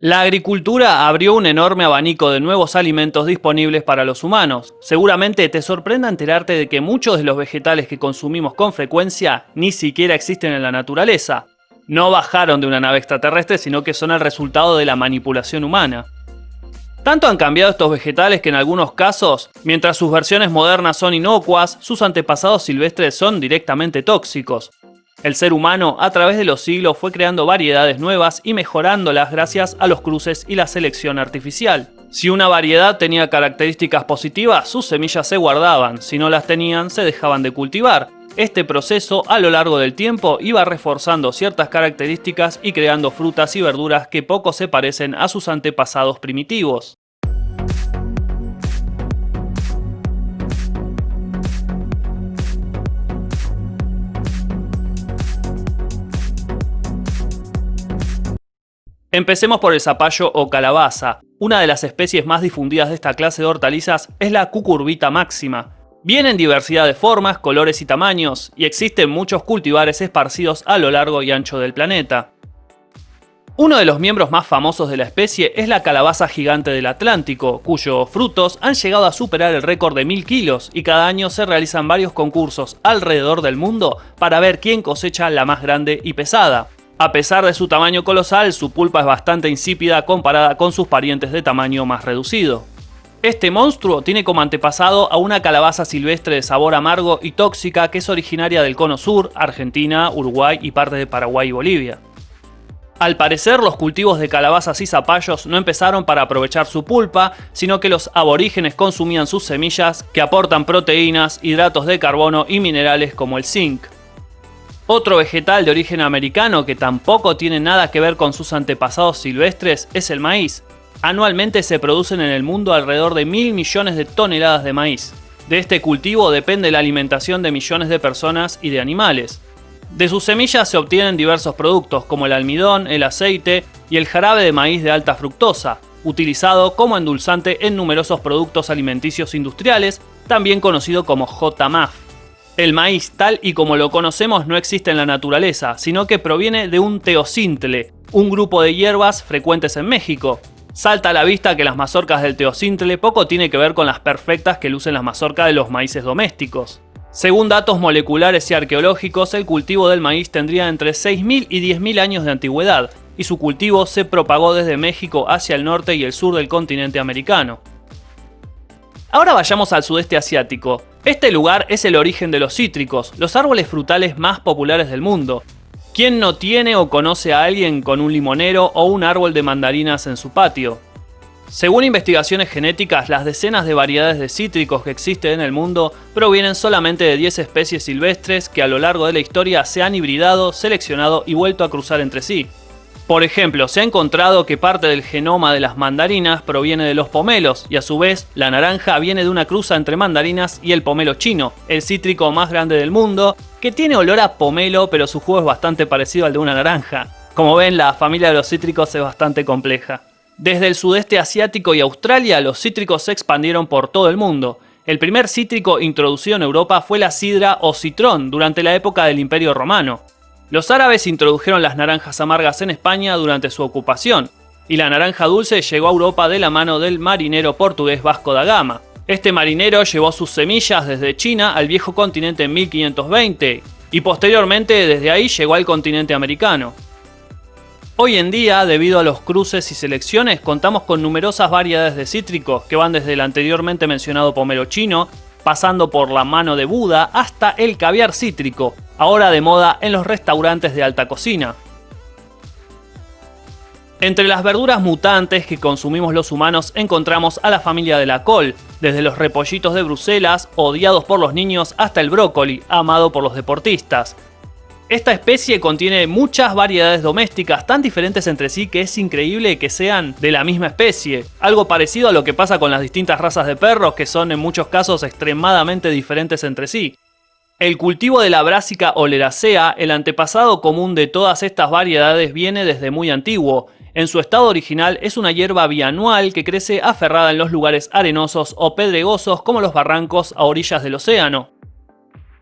La agricultura abrió un enorme abanico de nuevos alimentos disponibles para los humanos. Seguramente te sorprenda enterarte de que muchos de los vegetales que consumimos con frecuencia ni siquiera existen en la naturaleza. No bajaron de una nave extraterrestre, sino que son el resultado de la manipulación humana. Tanto han cambiado estos vegetales que en algunos casos, mientras sus versiones modernas son inocuas, sus antepasados silvestres son directamente tóxicos. El ser humano, a través de los siglos, fue creando variedades nuevas y mejorándolas gracias a los cruces y la selección artificial. Si una variedad tenía características positivas, sus semillas se guardaban; si no las tenían, se dejaban de cultivar. Este proceso, a lo largo del tiempo, iba reforzando ciertas características y creando frutas y verduras que poco se parecen a sus antepasados primitivos. Empecemos por el zapallo o calabaza. Una de las especies más difundidas de esta clase de hortalizas es la cucurbita máxima. Viene en diversidad de formas, colores y tamaños, y existen muchos cultivares esparcidos a lo largo y ancho del planeta. Uno de los miembros más famosos de la especie es la calabaza gigante del Atlántico, cuyos frutos han llegado a superar el récord de 1000 kilos, y cada año se realizan varios concursos alrededor del mundo para ver quién cosecha la más grande y pesada. A pesar de su tamaño colosal, su pulpa es bastante insípida comparada con sus parientes de tamaño más reducido. Este monstruo tiene como antepasado a una calabaza silvestre de sabor amargo y tóxica que es originaria del Cono Sur, Argentina, Uruguay y parte de Paraguay y Bolivia. Al parecer, los cultivos de calabazas y zapallos no empezaron para aprovechar su pulpa, sino que los aborígenes consumían sus semillas, que aportan proteínas, hidratos de carbono y minerales como el zinc. Otro vegetal de origen americano que tampoco tiene nada que ver con sus antepasados silvestres es el maíz. Anualmente se producen en el mundo alrededor de 1000 millones de toneladas de maíz. De este cultivo depende la alimentación de millones de personas y de animales. De sus semillas se obtienen diversos productos como el almidón, el aceite y el jarabe de maíz de alta fructosa, utilizado como endulzante en numerosos productos alimenticios industriales, también conocido como JMAF. El maíz, tal y como lo conocemos, no existe en la naturaleza, sino que proviene de un teocintle, un grupo de hierbas frecuentes en México. Salta a la vista que las mazorcas del teocintle poco tiene que ver con las perfectas que lucen las mazorcas de los maíces domésticos. Según datos moleculares y arqueológicos, el cultivo del maíz tendría entre 6000 y 10000 años de antigüedad, y su cultivo se propagó desde México hacia el norte y el sur del continente americano. Ahora vayamos al sudeste asiático. Este lugar es el origen de los cítricos, los árboles frutales más populares del mundo. ¿Quién no tiene o conoce a alguien con un limonero o un árbol de mandarinas en su patio? Según investigaciones genéticas, las decenas de variedades de cítricos que existen en el mundo provienen solamente de 10 especies silvestres que a lo largo de la historia se han hibridado, seleccionado y vuelto a cruzar entre sí. Por ejemplo, se ha encontrado que parte del genoma de las mandarinas proviene de los pomelos, y a su vez, la naranja viene de una cruza entre mandarinas y el pomelo chino, el cítrico más grande del mundo, que tiene olor a pomelo, pero su jugo es bastante parecido al de una naranja. Como ven, la familia de los cítricos es bastante compleja. Desde el sudeste asiático y Australia, los cítricos se expandieron por todo el mundo. El primer cítrico introducido en Europa fue la sidra o citrón durante la época del Imperio Romano. Los árabes introdujeron las naranjas amargas en España durante su ocupación, y la naranja dulce llegó a Europa de la mano del marinero portugués Vasco da Gama. Este marinero llevó sus semillas desde China al viejo continente en 1520, y posteriormente desde ahí llegó al continente americano. Hoy en día, debido a los cruces y selecciones, contamos con numerosas variedades de cítricos que van desde el anteriormente mencionado pomelo chino, pasando por la mano de Buda hasta el caviar cítrico, ahora de moda en los restaurantes de alta cocina. Entre las verduras mutantes que consumimos los humanos encontramos a la familia de la col, desde los repollitos de Bruselas, odiados por los niños, hasta el brócoli, amado por los deportistas. Esta especie contiene muchas variedades domésticas tan diferentes entre sí que es increíble que sean de la misma especie, algo parecido a lo que pasa con las distintas razas de perros, que son en muchos casos extremadamente diferentes entre sí. El cultivo de la Brassica oleracea, el antepasado común de todas estas variedades, viene desde muy antiguo. En su estado original es una hierba bianual que crece aferrada en los lugares arenosos o pedregosos como los barrancos a orillas del océano.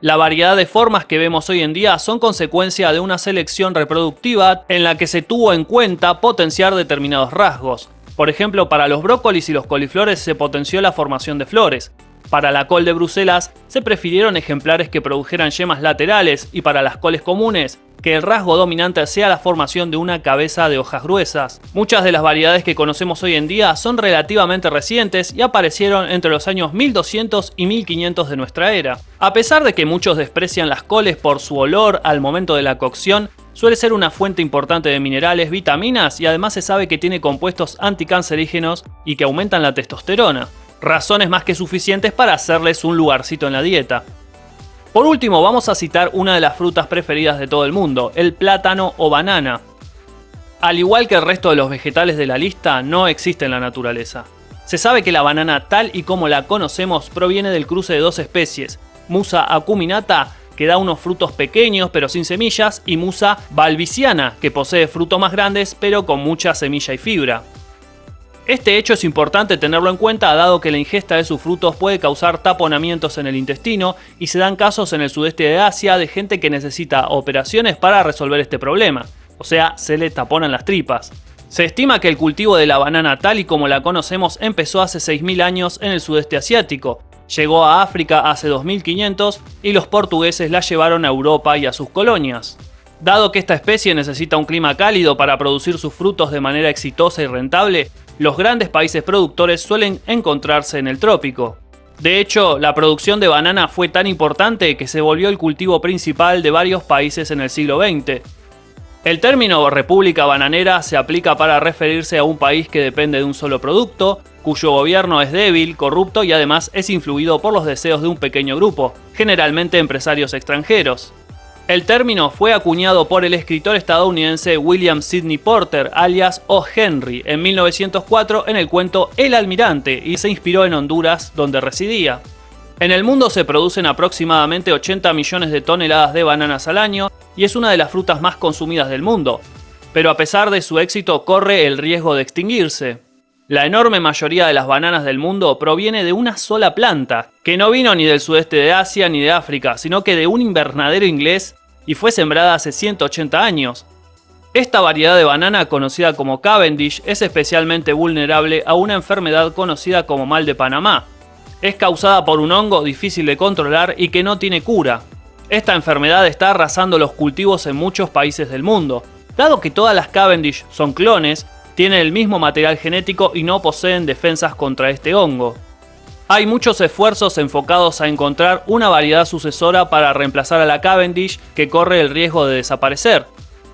La variedad de formas que vemos hoy en día son consecuencia de una selección reproductiva en la que se tuvo en cuenta potenciar determinados rasgos. Por ejemplo, para los brócolis y los coliflores se potenció la formación de flores. Para la col de Bruselas se prefirieron ejemplares que produjeran yemas laterales y para las coles comunes que el rasgo dominante sea la formación de una cabeza de hojas gruesas. Muchas de las variedades que conocemos hoy en día son relativamente recientes y aparecieron entre los años 1200 y 1500 de nuestra era. A pesar de que muchos desprecian las coles por su olor al momento de la cocción, suele ser una fuente importante de minerales, vitaminas y además se sabe que tiene compuestos anticancerígenos y que aumentan la testosterona. Razones más que suficientes para hacerles un lugarcito en la dieta. Por último, vamos a citar una de las frutas preferidas de todo el mundo, el plátano o banana. Al igual que el resto de los vegetales de la lista, no existe en la naturaleza. Se sabe que la banana tal y como la conocemos proviene del cruce de dos especies, Musa acuminata, que da unos frutos pequeños pero sin semillas, y Musa balbisiana, que posee frutos más grandes pero con mucha semilla y fibra. Este hecho es importante tenerlo en cuenta dado que la ingesta de sus frutos puede causar taponamientos en el intestino y se dan casos en el sudeste de Asia de gente que necesita operaciones para resolver este problema, o sea, se le taponan las tripas. Se estima que el cultivo de la banana tal y como la conocemos empezó hace 6.000 años en el sudeste asiático, llegó a África hace 2.500 y los portugueses la llevaron a Europa y a sus colonias. Dado que esta especie necesita un clima cálido para producir sus frutos de manera exitosa y rentable, los grandes países productores suelen encontrarse en el trópico. De hecho, la producción de banana fue tan importante que se volvió el cultivo principal de varios países en el siglo XX. El término república bananera se aplica para referirse a un país que depende de un solo producto, cuyo gobierno es débil, corrupto y además es influido por los deseos de un pequeño grupo, generalmente empresarios extranjeros. El término fue acuñado por el escritor estadounidense William Sidney Porter, alias O. Henry, en 1904 en el cuento El Almirante y se inspiró en Honduras, donde residía. En el mundo se producen aproximadamente 80 millones de toneladas de bananas al año y es una de las frutas más consumidas del mundo, pero a pesar de su éxito corre el riesgo de extinguirse. La enorme mayoría de las bananas del mundo proviene de una sola planta, que no vino ni del sudeste de Asia ni de África, sino que de un invernadero inglés y fue sembrada hace 180 años. Esta variedad de banana, conocida como Cavendish, es especialmente vulnerable a una enfermedad conocida como mal de Panamá. Es causada por un hongo difícil de controlar y que no tiene cura. Esta enfermedad está arrasando los cultivos en muchos países del mundo. Dado que todas las Cavendish son clones, tienen el mismo material genético y no poseen defensas contra este hongo. Hay muchos esfuerzos enfocados a encontrar una variedad sucesora para reemplazar a la Cavendish que corre el riesgo de desaparecer.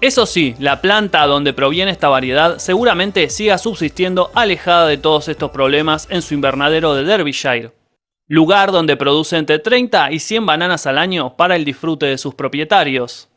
Eso sí, la planta donde proviene esta variedad seguramente siga subsistiendo alejada de todos estos problemas en su invernadero de Derbyshire, lugar donde produce entre 30 y 100 bananas al año para el disfrute de sus propietarios.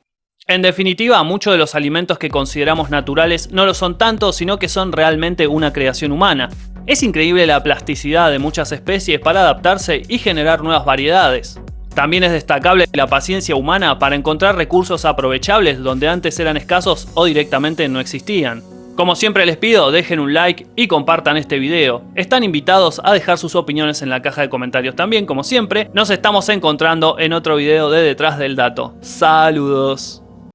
En definitiva, muchos de los alimentos que consideramos naturales no lo son tanto, sino que son realmente una creación humana. Es increíble la plasticidad de muchas especies para adaptarse y generar nuevas variedades. También es destacable la paciencia humana para encontrar recursos aprovechables donde antes eran escasos o directamente no existían. Como siempre les pido, dejen un like y compartan este video. Están invitados a dejar sus opiniones en la caja de comentarios también, como siempre. Nos estamos encontrando en otro video de Detrás del Dato. ¡Saludos!